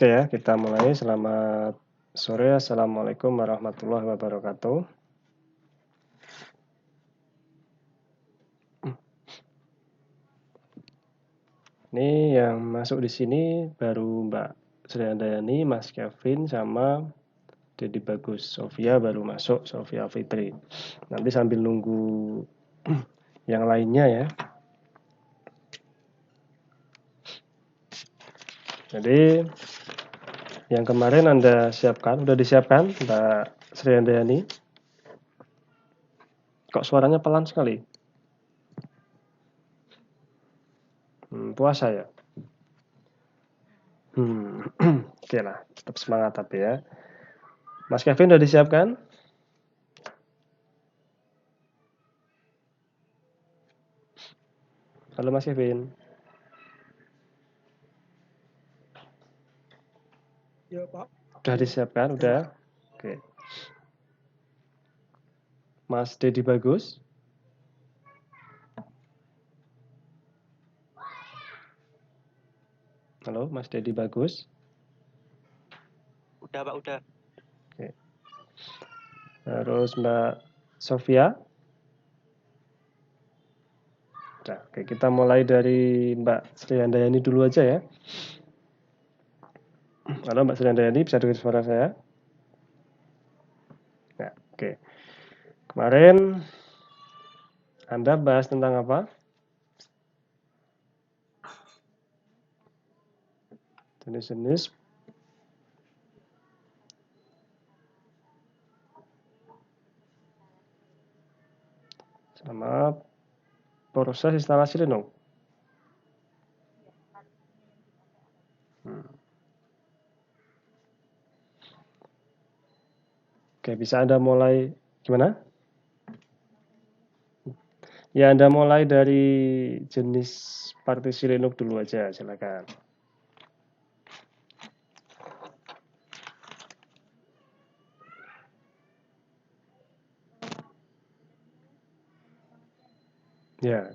Oke ya, kita mulai. Selamat sore, Assalamualaikum warahmatullahi wabarakatuh. Ini yang masuk di sini baru Mbak Sri Handayani, Mas Kevin, sama Dedi Bagus. Sofia baru masuk, Sofia Fitri. Nanti sambil nunggu yang lainnya ya. Jadi yang kemarin Anda siapkan, udah disiapkan Mbak Sri Handayani? Kok suaranya pelan sekali? Puasa ya? Oke lah, tetap semangat tapi ya. Mas Kevin udah disiapkan? Halo Mas Kevin. Ya Pak. Udah disiapkan? Udah? Oke. Mas Dedi Bagus? Halo, Mas Dedi Bagus? Udah Pak, udah. Oke. Terus Mbak Sofia? Udah. Oke, kita mulai dari Mbak Sri Handayani dulu aja ya. Halo Mbak Sri Handayani, bisa dengar suara saya? Ya, oke. Kemarin Anda bahas tentang apa? Jenis-jenis sama proses instalasi Linux. Oke, bisa Anda mulai gimana? Ya, Anda mulai dari jenis partisi Linux dulu aja, silakan. Ya.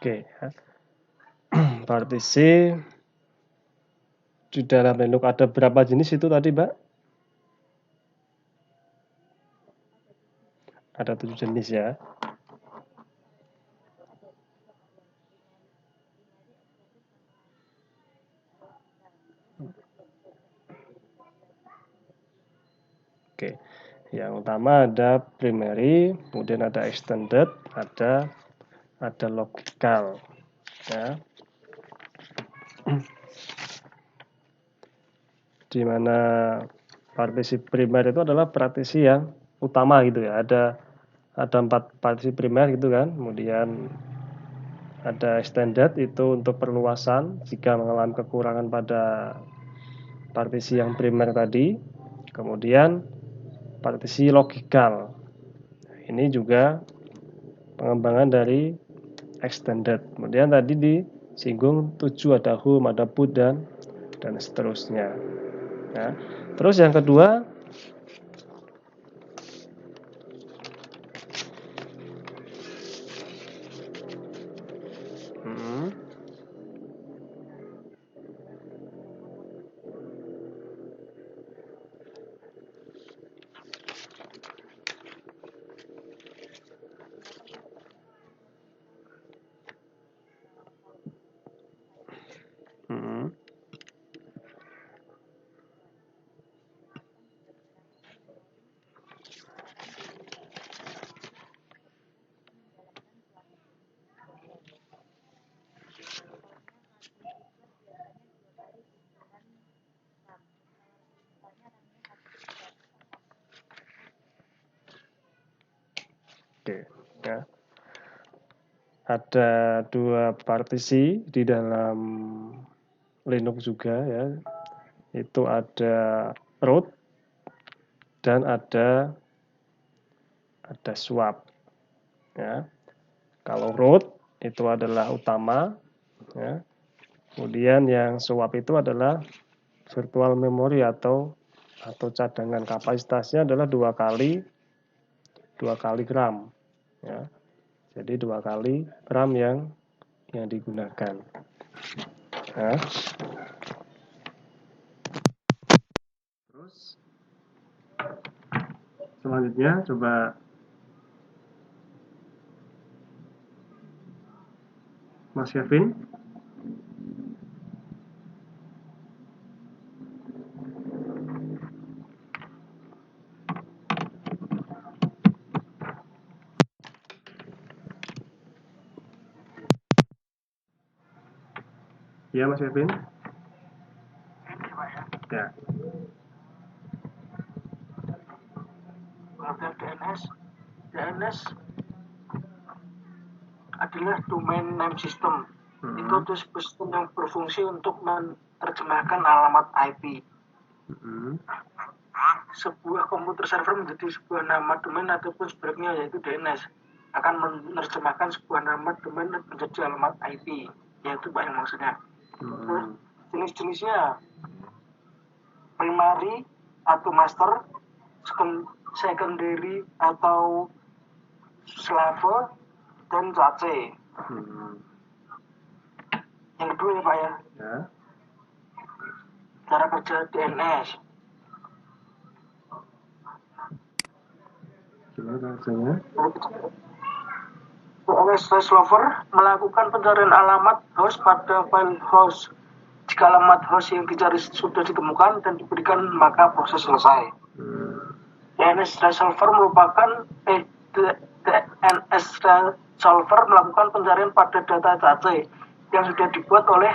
Oke, partisi di dalam Linux ada berapa jenis itu tadi, Mbak? Ada 7 jenis ya. Oke, yang utama ada primary, kemudian ada extended, ada logical, ya. Di mana partisi primer itu adalah partisi yang utama gitu ya. Ada 4 partisi primer gitu kan. Kemudian Ada extended itu untuk perluasan jika mengalami kekurangan pada partisi yang primer tadi. Kemudian partisi logikal. Ini juga pengembangan dari extended. Kemudian tadi disinggung 7 ada whom, ada put dan seterusnya. Ya. Terus yang kedua, oke, ya. Ada 2 partisi di dalam Linux juga ya. Itu ada root dan ada swap. Ya. Kalau root itu adalah utama, ya. Kemudian yang swap itu adalah virtual memory atau cadangan. Kapasitasnya adalah 2 kali RAM. Ya. Jadi 2 kali RAM yang digunakan. Nah. Terus selanjutnya coba Mas Kevin. Ya Mas Kevin. Ya. Pengertian DNS adalah domain name system. Itu adalah sistem yang berfungsi untuk menerjemahkan alamat IP. Sebuah komputer server menjadi sebuah nama domain ataupun sebaliknya, yaitu DNS akan menerjemahkan sebuah nama domain menjadi alamat IP, yaitu banyak maksudnya. Terus jenis-jenisnya primary atau master, secondary atau slave, dan cache. Yang kedua ya Pak ya. Cara kerja DNS. Gimana caranya? DNS lover melakukan pencarian alamat host pada file host. Jika alamat host yang dicari sudah ditemukan dan diberikan, maka proses selesai. DNS resolver melakukan pencarian pada data cache yang sudah dibuat oleh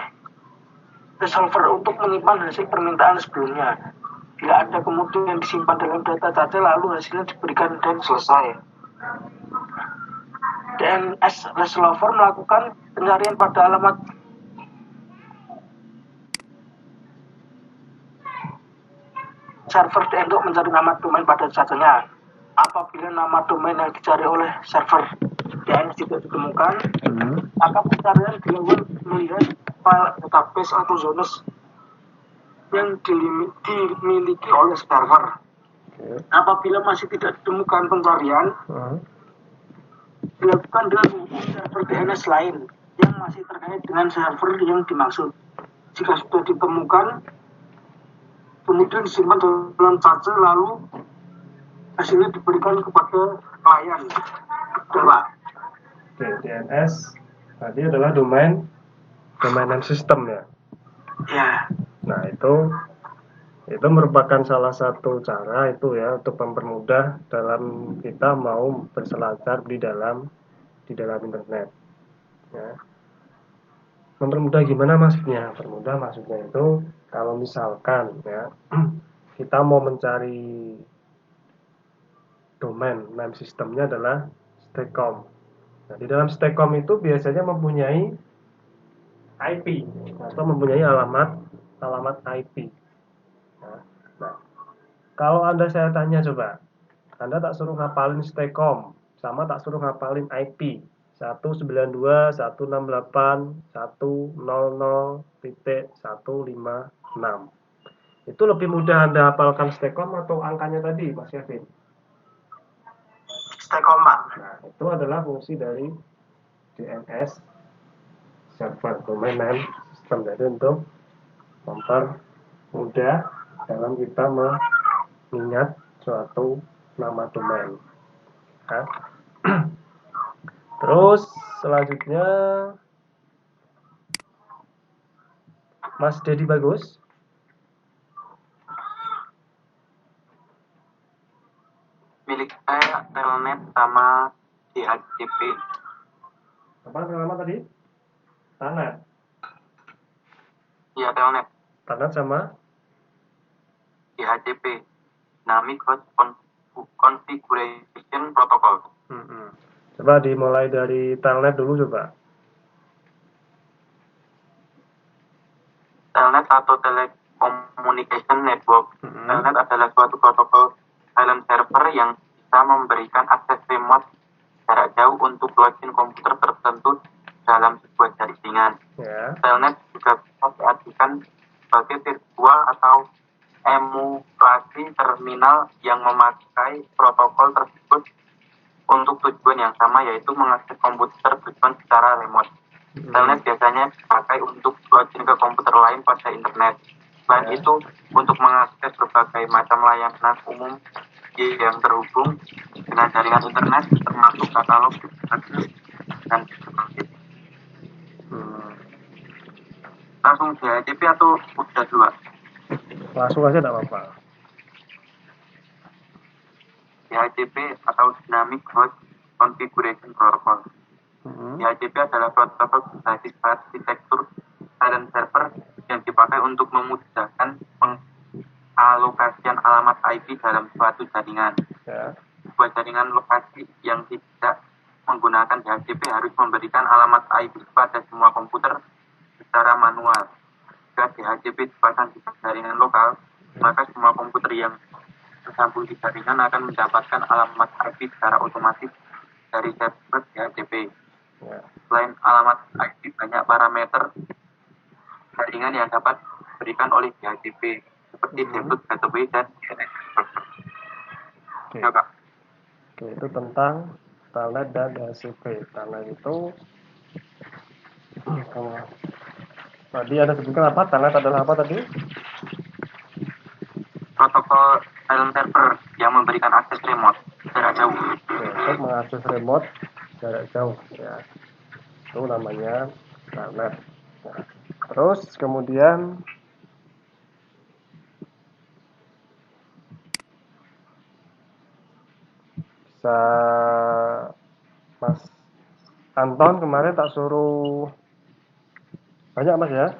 resolver untuk menyimpan hasil permintaan sebelumnya. Bila ada kemudian yang disimpan dalam data cache, lalu hasilnya diberikan dan selesai. DNS resolver melakukan pencarian pada alamat server untuk mencari nama domain pada cachenya. Apabila nama domain yang dicari oleh server DNS tidak ditemukan, maka pencarian dilakukan melihat file database atau zones yang dimiliki oleh server. Apabila masih tidak ditemukan pencarian, dilakukan dengan server DNS lain yang masih terkait dengan server yang dimaksud. Jika sudah ditemukan, kemudian disimpan dalam cache, lalu hasilnya diberikan kepada klien. Coba. DNS tadi adalah domain name system ya. Ya. Nah itu merupakan salah satu cara itu ya untuk mempermudah dalam kita mau berselancar di dalam internet. Ya. Mempermudah gimana maksudnya? Mempermudah maksudnya itu kalau misalkan ya kita mau mencari domain name systemnya adalah stcom. Nah, di dalam Stekom itu biasanya mempunyai IP atau mempunyai alamat IP. Nah, kalau saya tanya coba, Anda tak suruh ngapalin Stekom, sama tak suruh ngapalin IP 192.168.100.156. Itu lebih mudah Anda hafalkan Stekom atau angkanya tadi, Mas Kevin? Stekom, Pak. Nah, itu adalah fungsi dari DNS server domain name system. Jadi untuk mempermudah dalam kita mengingat suatu nama domain. Nah, terus selanjutnya Mas Dedi Bagus. Milik saya Telnet sama DHCP. Apa nama tadi? Telnet. Iya, Telnet. Telnet sama DHCP. Dynamic Host Configuration Protocol. Coba dimulai dari Telnet dulu coba. Telnet atau Telecommunication Network. Telnet adalah suatu protokol silent server yang bisa memberikan akses remote jarak jauh untuk login komputer tertentu dalam sebuah jaringan. Telnet juga bisa diartikan sebagai virtual atau emulasi terminal yang memakai protokol tersebut untuk tujuan yang sama, yaitu mengakses komputer tujuan secara remote. Telnet biasanya dipakai untuk login ke komputer lain pada internet. Selain itu, untuk mengakses berbagai macam layanan umum yang terhubung dengan jaringan internet, termasuk katalog dan sebagainya. Langsung DHCP atau udah dua? Langsung aja tidak apa-apa. DHCP atau Dynamic Host Configuration Protocol. DHCP adalah protokol berbasis arsitektur silent server yang dipakai untuk memudahkan pengalokasian alamat IP dalam suatu jaringan. Sebuah jaringan lokasi yang tidak menggunakan DHCP harus memberikan alamat IP pada semua komputer secara manual. Jika DHCP dipasang di jaringan lokal, maka semua komputer yang tersambung di jaringan akan mendapatkan alamat IP secara otomatis dari server DHCP. Selain alamat IP, banyak parameter jaringan yang dapat diberikan oleh DHCP, seperti default gateway dan DNS server. Oke, itu tentang Telnet dan DHCP. Telnet itu tadi ada sebutkan apa? Telnet adalah apa tadi? Protokol silent server yang memberikan akses remote jarak jauh. Untuk mengakses remote jarak jauh, ya. Itu namanya Telnet. Nah, terus kemudian bisa Mas Anton kemarin tak suruh banyak Mas ya.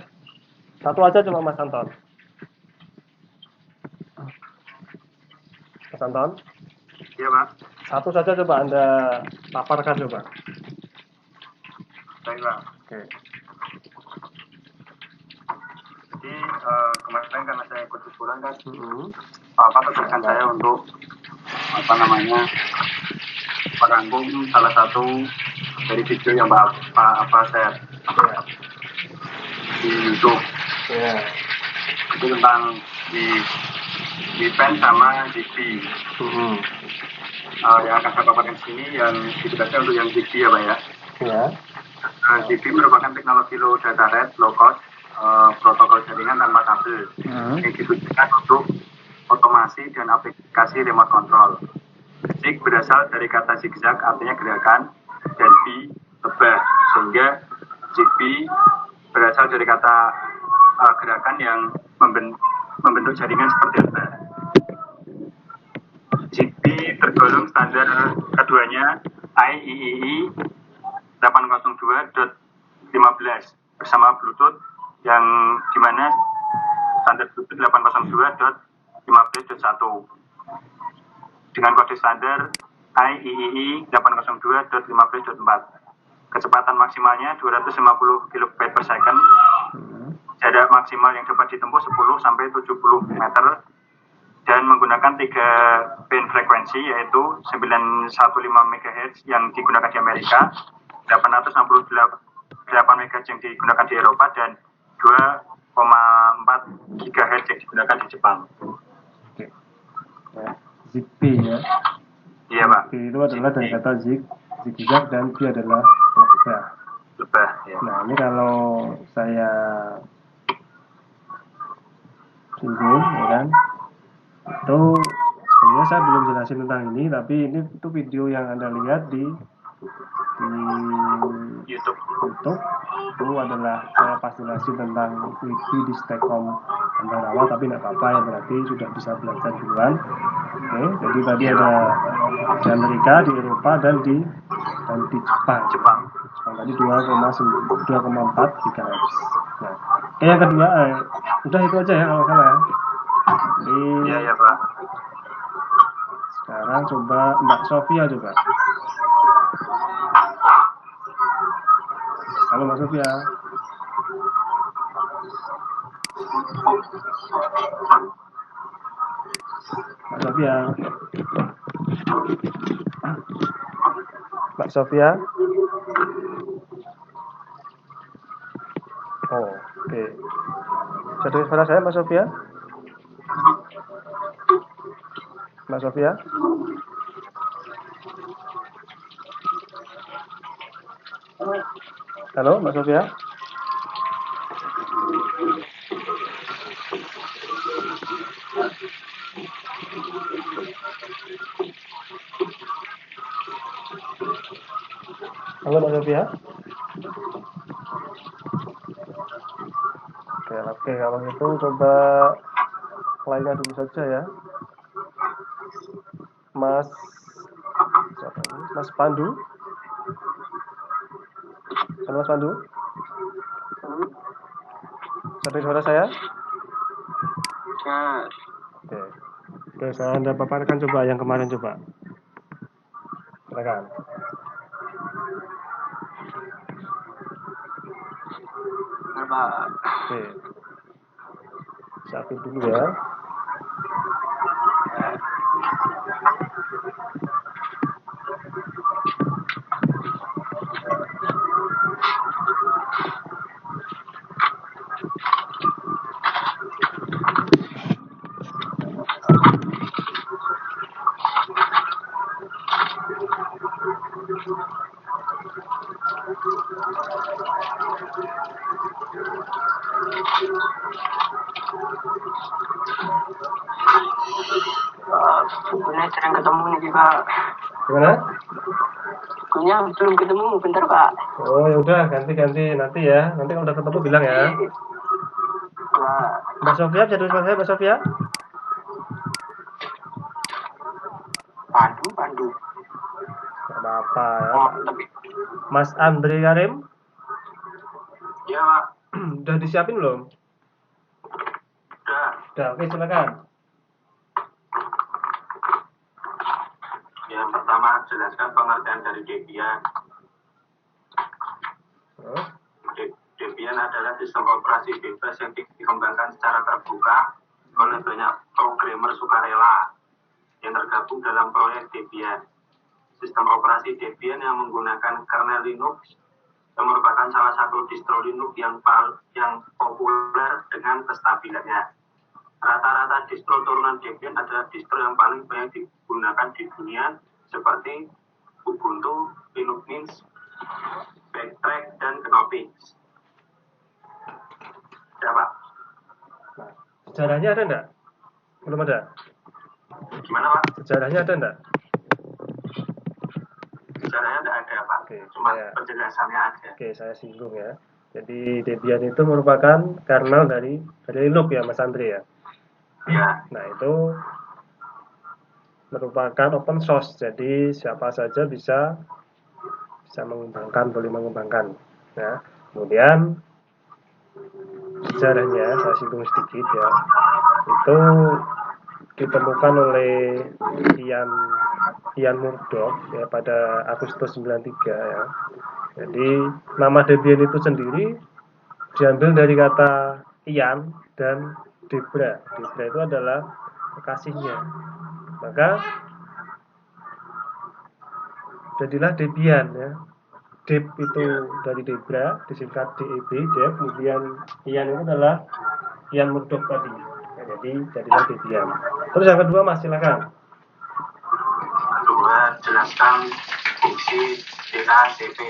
Satu aja cuma Mas Anton. Mas Anton? Iya, Pak. Satu saja coba Anda paparkan coba. Baik, Pak. Oke. Jadi kemarin karena saya ikut usulan kan, Pak tugaskan saya untuk merangkum salah satu dari video yang saya di YouTube. Itu tentang di pen sama Zigbee. Yang akan saya paparkan di sini yang ditugaskan untuk yang Zigbee ya, Pak ya. Zigbee merupakan teknologi low data rate, low cost, protokol jaringan tanpa kabel yang ditujukan untuk otomasi dan aplikasi remote control. Zig berasal dari kata zigzag, artinya gerakan, dan bee lebah, sehingga Zigbee berasal dari kata gerakan yang membentuk jaringan seperti lebah. Zigbee tergolong standar keduanya IEEE 802.15 bersama Bluetooth yang dimana standar Bluetooth 802.15.1 dengan kode standar IEEE 802.15.4. Kecepatan maksimalnya 250 kb per second. Jarak maksimal yang dapat ditempuh 10 sampai 70 meter dan menggunakan 3 band frekuensi yaitu 915 MHz yang digunakan di Amerika, 868 MHz yang digunakan di Eropa dan 2,4 GHz yang digunakan di Jepang. Oke. Ya, ZigBee ya. Iya, Pak. ZigBee itu adalah dari kata zigzag dan B adalah lebah. Lebah, ya. Nah, ini kalau saya singgung, ya kan, itu sebenarnya saya belum jelasin tentang ini, tapi ini itu video yang Anda lihat di YouTube. Itu adalah saya pas jelasin tentang Wiki di Stekom Ambarawa, tapi tidak apa-apa ya, berarti sudah bisa belajar duluan. Oke, jadi tadi ada di Amerika, di Eropa dan di Jepang. Tadi 2,4 GHz. Nah, yang kedua, udah itu aja ya kalau salah ya. Iya Pak. Sekarang coba Mbak Sofia coba. Halo Mbak Sofia. Mbak Sofia. Mbak Sofia. Oh, oke. Bisa dengar suara saya Mbak Sofia? Mbak Sofia? Halo Mbak Sofia? Halo Mbak Sofia? Oke, kalau gitu coba lainnya dulu saja ya. Mas Pandu. Halo Mas Pandu. Bisa suara saya? Oke, saya Anda paparkan coba yang kemarin coba. Silakan. Oke. Satu dulu ya. Bukunya jarang ketemu nih Pak. Gimana? Bukunya belum ketemu, bentar Pak. Oh ya udah, ganti nanti ya. Nanti kalau udah ketemu bilang ya. Mbak Sofia, bisa dengar saya Mbak Sofia? Pandu. Gak apa-apa ya. Oh, tapi. Mas Andre Karim? Ya Pak. Udah disiapin belum? Udah, oke silakan. Yang pertama, jelaskan pengertian dari Debian. Debian adalah sistem operasi bebas yang dikembangkan secara terbuka oleh banyak programmer sukarela yang tergabung dalam proyek Debian. Sistem operasi Debian yang menggunakan kernel Linux yang merupakan salah satu distro Linux yang populer dengan kestabilannya. Rata-rata distro turunan Debian adalah distro yang paling banyak digunakan di dunia seperti Ubuntu, Linux Mint, Backtrack, dan Knoppix. Ya Pak. Nah, sejarahnya ada enggak? Belum ada. Gimana Pak? Sejarahnya ada enggak? Sejarahnya enggak ada Pak. Oke, cuma penjelasannya aja. Oke, saya singgung ya. Jadi Debian itu merupakan kernel dari Linux ya Mas Andre ya. Ya. Nah itu merupakan open source, jadi siapa saja bisa mengembangkan, boleh mengembangkan. Nah, kemudian sejarahnya saya singgung sedikit ya. Itu ditemukan oleh Ian Murdoch ya pada Agustus 93 ya. Jadi nama Debian itu sendiri diambil dari kata Ian dan Debra. Debra itu adalah kekasihnya. Maka jadilah Debian ya. Deb itu dari Debra, disingkat DEB, Deb. Kemudian Ian itu adalah Ian Murdoch tadi. Ya, jadi jadilah Debian. Terus yang kedua Mas silakan. Kedua, jelaskan fungsi DHCP.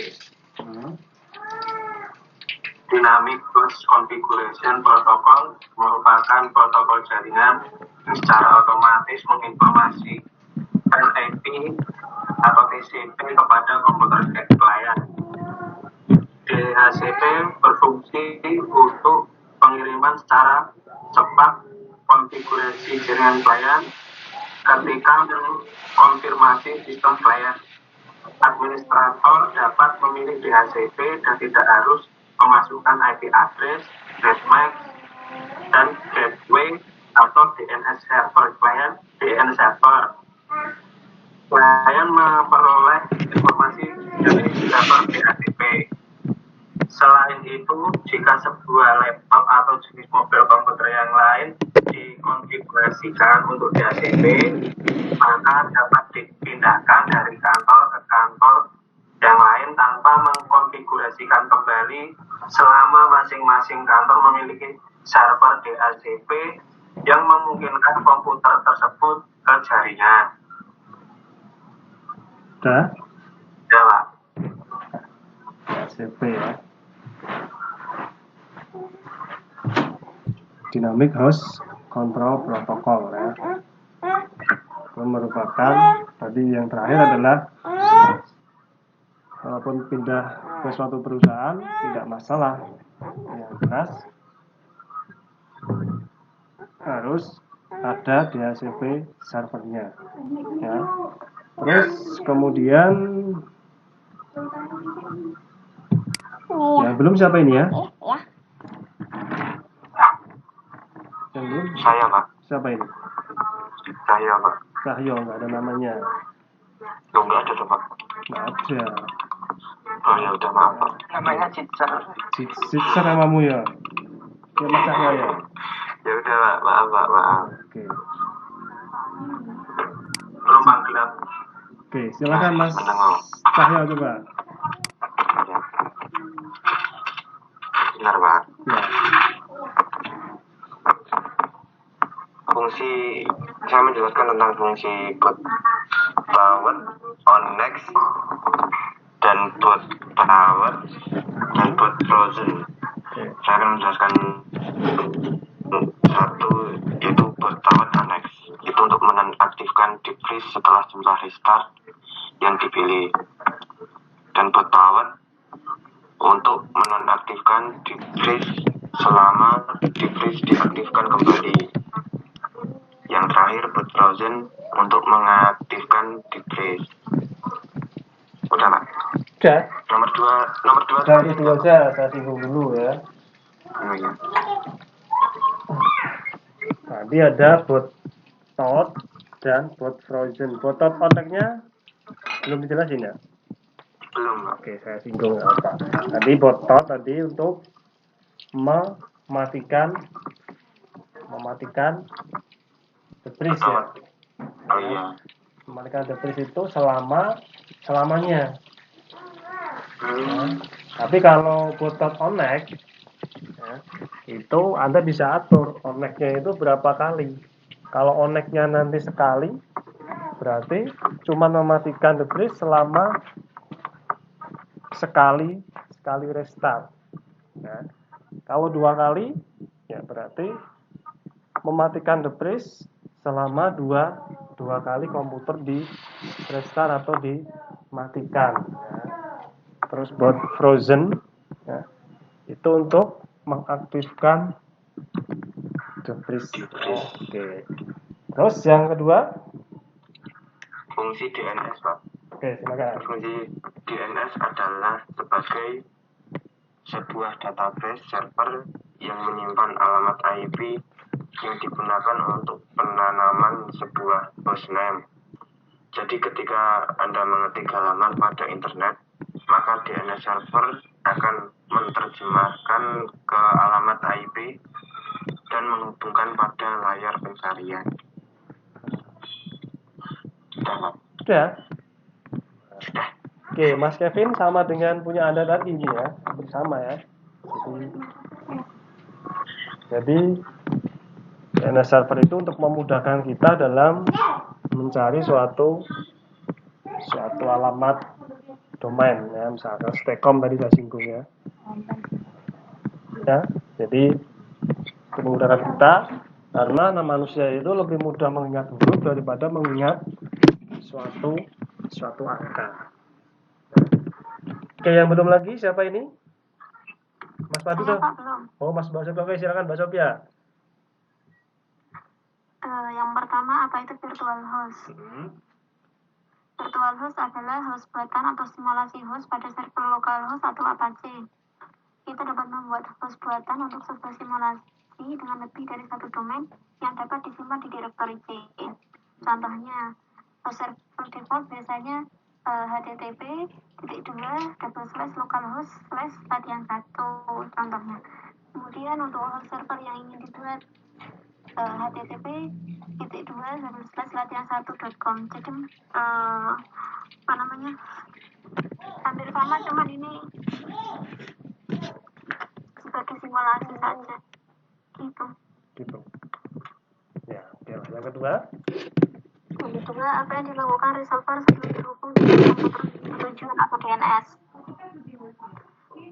Dynamic Host Configuration Protocol merupakan protokol jaringan secara otomatis menginformasikan IP atau TCP kepada komputer klien. DHCP berfungsi untuk pengiriman secara cepat konfigurasi jaringan klien ketika konfirmasi sistem klien. Administrator dapat memilih DHCP dan tidak harus memasukkan IP address, netmask, dan gateway atau DNS server klien, DNS server. Klien memperoleh informasi dari server DHCP. Selain itu, jika sebuah laptop atau jenis mobil komputer yang lain dikonfigurasikan untuk DHCP, maka dapat dipindahkan dari kantor ke kantor yang lain tanpa mengkonfigurasikan kembali selama masing-masing kantor memiliki server DHCP yang memungkinkan komputer tersebut ke jaringan. Sudah? Ya, Pak. DHCP ya. Dynamic Host Control Protocol ya. Itu merupakan tadi yang terakhir adalah walaupun pindah ke suatu perusahaan tidak masalah, yang jelas harus ada DHCP servernya ya. Terus kemudian yang belum siapa ini ya? Yang belum Saya, Pak. siapa ini? Saya, Pak. Cahyo, nggak ada namanya. Loh, nggak ada, Pak. Nggak ada. Oh, ya udah, maaf, Pak. Namanya Cicel. Sitser namamu ya? Ya Mas Cahyo ya? Ya udah, Pak. Maaf, Pak. Maaf. Oke. Belum panggilan. Oke, silakan Mas Mendengar. Cahyo coba. Ya. Benar, Pak. Ya. Fungsi, saya menjelaskan tentang fungsi boot power, on next, dan boot power, dan boot frozen. Oke. Saya akan menjelaskan satu, yaitu boot power on next. Itu untuk menonaktifkan deep freeze setelah jumlah restart yang dipilih. Dan boot power untuk menonaktifkan deep freeze selama deep freeze diaktifkan kembali. Yang terakhir, boot frozen untuk mengaktifkan deep freeze. Udah, Pak? Udah. Nomor dua Udah itu aja, saya singgung dulu ya. Oh, iya. Tadi ada bot tot dan bot frozen. Bot tot kontaknya belum dijelasin ya? Belum, Pak. Oke, saya singgung apa. Tadi bot tot tadi untuk mematikan the freeze ya. Oh iya. Mematikan the freeze itu selamanya. Ya. Tapi kalau bot tot on next ya, itu Anda bisa atur on-nya itu berapa kali. Kalau on-nya nanti sekali, berarti cuma mematikan the freeze selama sekali restart. Ya. Kalau 2 kali, ya berarti mematikan the freeze selama dua kali komputer di restart atau dimatikan. Ya. Terus buat frozen, ya, itu untuk mengaktifkan the freeze. Oke. Terus yang kedua, Fungsi DNS, Pak. oke silakan. Fungsi DNS adalah sebagai sebuah database server yang menyimpan alamat IP yang digunakan untuk penanaman sebuah hostname. Jadi ketika Anda mengetik halaman pada internet, maka DNS server akan menerjemahkan ke alamat IP dan menghubungkan pada layar pencarian. Sudah? Oke, Mas Kevin sama dengan punya Anda tadi ini ya, bersama ya. Jadi DNS server itu untuk memudahkan kita dalam mencari suatu alamat domain ya, misalkan stcom tadi saya singgung ya. Ya, jadi memudahkan kita karena nama manusia itu lebih mudah mengingat huruf daripada mengingat suatu angka. Oke, yang belum lagi siapa ini? Mas Padu dah. Oh, Mas Mbak Sophia. Oke, silakan Mbak Sophia. Yang pertama, apa itu virtual host? Virtual host adalah host buatan atau simulasi host pada server localhost atau Apache. Kita dapat membuat host buatan untuk sebuah simulasi dengan lebih dari satu domain yang dapat disimpan di direktori C. Contohnya, host server default biasanya http://localhost/latihan1 contohnya. Kemudian untuk host server yang ingin dibuat http://latihan1.com. Jadi hampir sama, cuman ini sebagai simulasi saja gitu. Ya, oke. Yang kedua, apa yang dilakukan resolver sebelum terhubung dengan komputer tujuan atau DNS.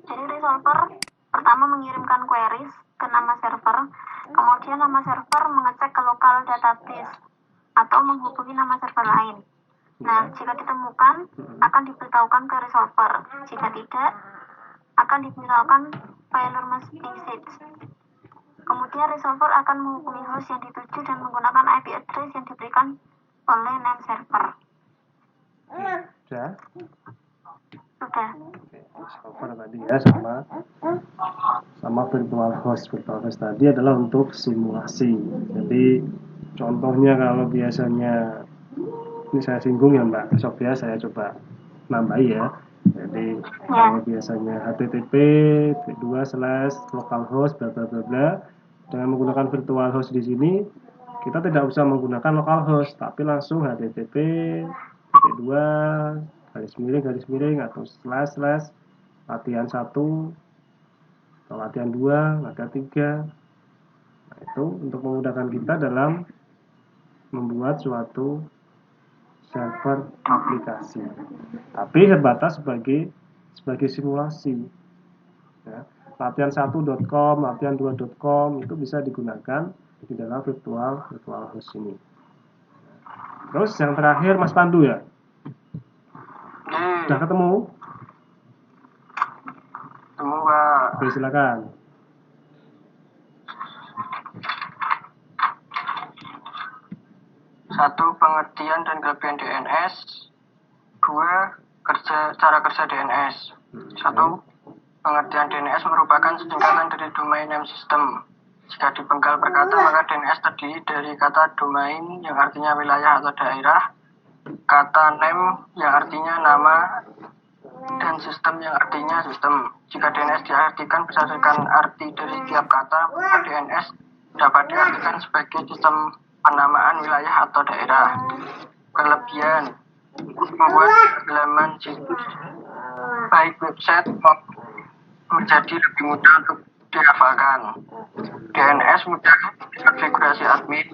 Jadi resolver pertama mengirimkan queries ke nama server, kemudian nama server mengecek ke local database atau menghubungi nama server lain. Nah, jika ditemukan akan diberitahukan ke resolver. Jika tidak, akan diberitahukan failure message. Kemudian resolver akan menghubungi host yang dituju dan menggunakan IP address yang diberikan oleh name server. sudah. Sudah. Server tadi ya sama virtual host. Virtual host tadi adalah untuk simulasi. Jadi contohnya kalau biasanya ini saya singgung ya Mbak Sophia, saya coba nambahi ya. Jadi kalau biasanya http://localhost bla bla bla bla, dengan menggunakan virtual host di sini kita tidak usah menggunakan localhost, tapi langsung http://garis miring atau // latihan 1 atau latihan 2, latihan 3. Nah, itu untuk memudahkan kita dalam membuat suatu server aplikasi, tapi terbatas sebagai simulasi ya. Latihan1.com, latihan2.com itu bisa digunakan di dalam virtual host ini. Terus yang terakhir Mas Pandu ya, sudah ketemu? Pak. Oke, silakan. Satu, pengertian dan kelebihan DNS. Dua, cara kerja DNS. Satu, pengertian DNS merupakan singkatan dari domain name system. Jika dipenggal perkata, maka DNS terdiri dari kata domain yang artinya wilayah atau daerah, kata name yang artinya nama, dan sistem yang artinya sistem. Jika DNS diartikan berdasarkan arti dari setiap kata, maka DNS dapat diartikan sebagai sistem penamaan wilayah atau daerah. Kelebihan membuat halaman situs baik website menjadi lebih mudah untuk dihafalkan. DNS mudah konfigurasi admin.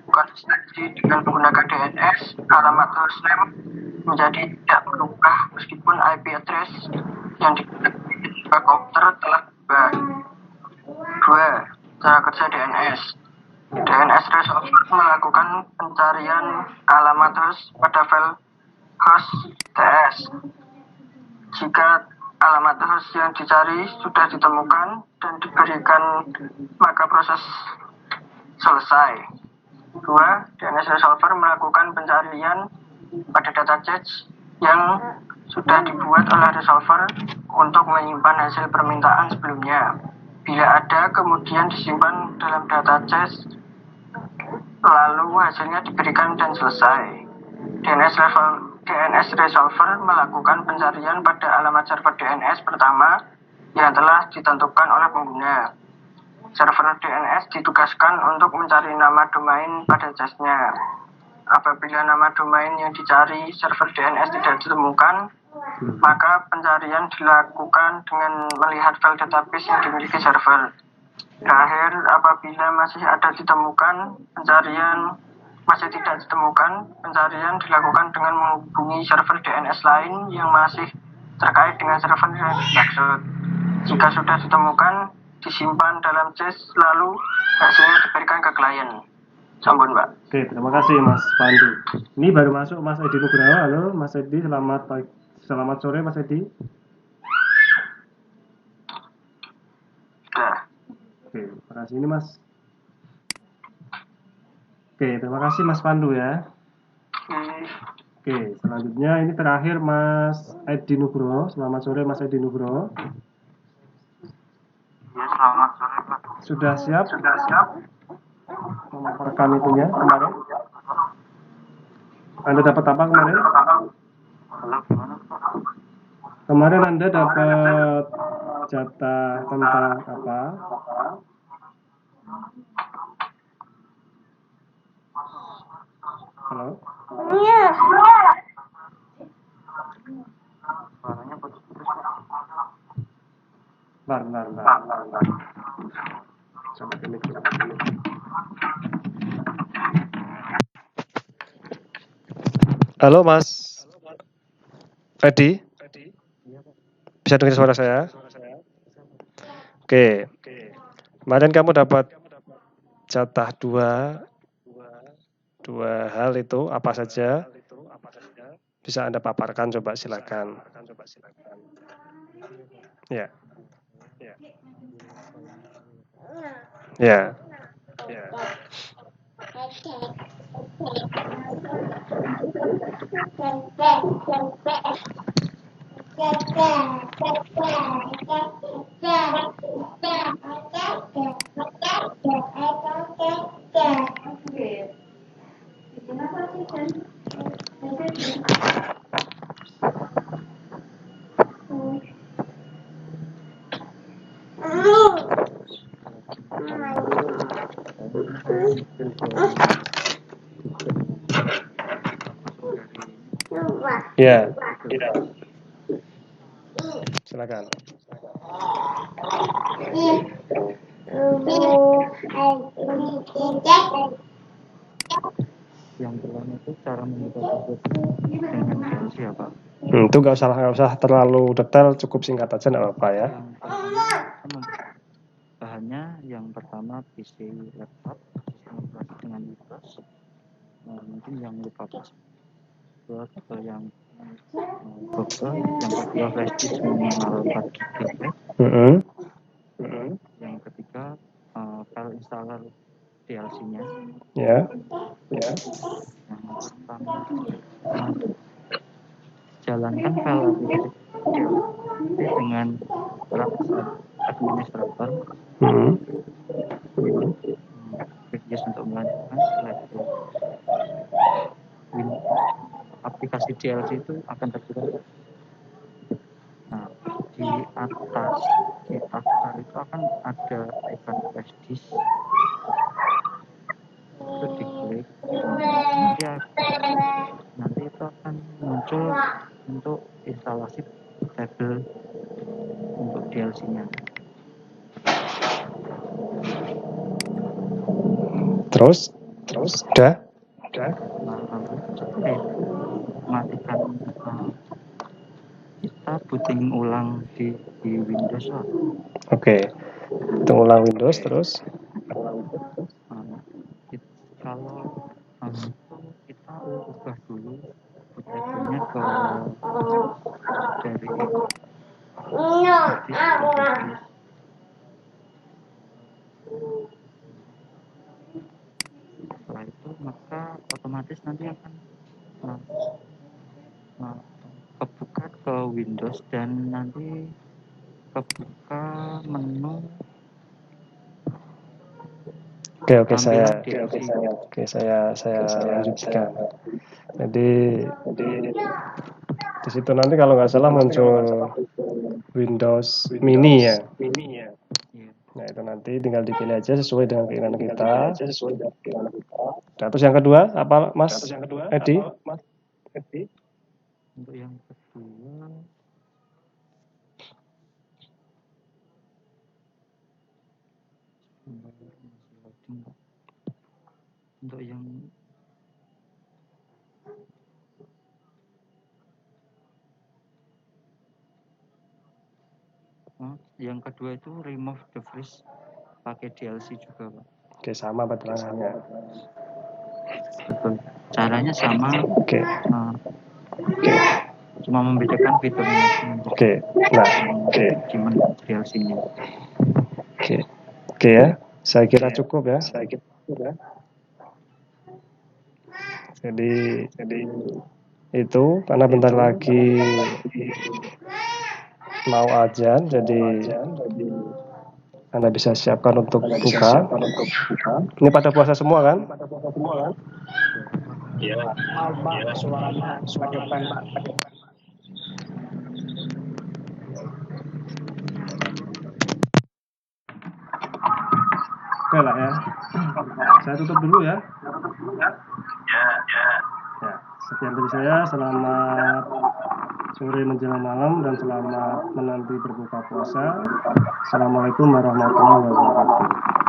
Konsistensi dengan menggunakan DNS, alamat hostname menjadi tidak berubah meskipun IP address yang digunakan komputer telah berubah. Dua, cara kerja DNS. DNS resolver melakukan pencarian alamat host pada file host ts. Jika alamat host yang dicari sudah ditemukan dan diberikan, maka proses selesai. Dua, DNS resolver melakukan pencarian pada data cache yang sudah dibuat oleh resolver untuk menyimpan hasil permintaan sebelumnya. Bila ada, kemudian disimpan dalam data cache, lalu hasilnya diberikan dan selesai. DNS resolver melakukan pencarian pada alamat server DNS pertama yang telah ditentukan oleh pengguna. Server DNS ditugaskan untuk mencari nama domain pada jasnya. Apabila nama domain yang dicari server DNS tidak ditemukan, maka pencarian dilakukan dengan melihat file database yang dimiliki server. Terakhir, apabila masih ada ditemukan, pencarian masih tidak ditemukan, pencarian dilakukan dengan menghubungi server DNS lain yang masih terkait dengan server yang dimaksud. Jika sudah ditemukan, disimpan dalam cache, lalu hasilnya diberikan ke klien. Sampun, Mbak. Oke, terima kasih Mas Pandu. Ini baru masuk Mas Edi Nugraha. Halo Mas Edi, selamat sore Mas Edi. Sudah. Oke, terima kasih ini Mas. Oke, terima kasih Mas Pandu ya. Oke, selanjutnya ini terakhir Mas Edi Nugroho. Selamat sore Mas Edi Nugroho. Ya, selamat sore Pak. Sudah siap? Memaparkan itunya kemarin. Anda dapat apa kemarin? Halo, gimana Pak? Kemarin Anda dapat jatah tentang apa? Halo? Suaranya putus. Bentar. Coba ini. Halo Mas Edi? Bisa dengar suara saya? Oke. Kemarin kamu dapat jatah dua hal itu apa saja? Bisa Anda paparkan, coba silakan. Ya. Ya. Silakan. Yang pertama itu cara membuka password dengan DLC ya Pak. Itu nggak usah terlalu detail, cukup singkat aja nggak apa-apa ya. Bahannya yang pertama PC laptop, sistem operasi dengan Windows. Mungkin yang lupa password atau yang Google, yang kedua flash disk minimal 4 GB. Yang ketiga file installer DLC-nya. Ya. Yang pertama jalankan file aplikasi DLC dengan administrator. Klik yes untuk melanjutkan. Setelah itu aplikasi DLC itu akan terbuka. Nah, di taskbar itu akan ada icon flash disk. Itu diklik, nanti itu akan muncul untuk instalasi tabel untuk DLC-nya. Terus udah. Nah, lalu setelah itu matikan, kita booting ulang di Windows lah. Oke. Itu ulang Windows terus. Kalau kita ubah dulu bootlegnya ke dari setelah itu maka otomatis nanti akan kebuka ke Windows dan nanti kebuka menu Oke, tampilan saya DLC. lanjutkan. Jadi di situ nanti kalau nggak salah muncul Windows Mini ya. Iya. Nah, itu nanti tinggal dipilih aja sesuai dengan keinginan kita. Nah, terus yang kedua apa, Mas Edi? Untuk yang kedua, untuk yang kedua itu remove the freeze pakai DLC juga, Pak. Oke, sama penerangannya. Betul. Caranya sama. Oke. Cuma membedakan fiturnya. Oke. Nah, gimana DLC-nya. Oke ya. Saya kira cukup ya. Jadi itu karena bentar lagi mau azan, jadi Anda bisa siapkan untuk buka. Ini pada puasa semua kan? Iya, suaranya pakai Pak. Oke lah ya. Saya tutup dulu ya. Ya, sekian dari saya. Selamat sore menjelang malam dan selamat menanti berbuka puasa. Assalamualaikum warahmatullahi wabarakatuh.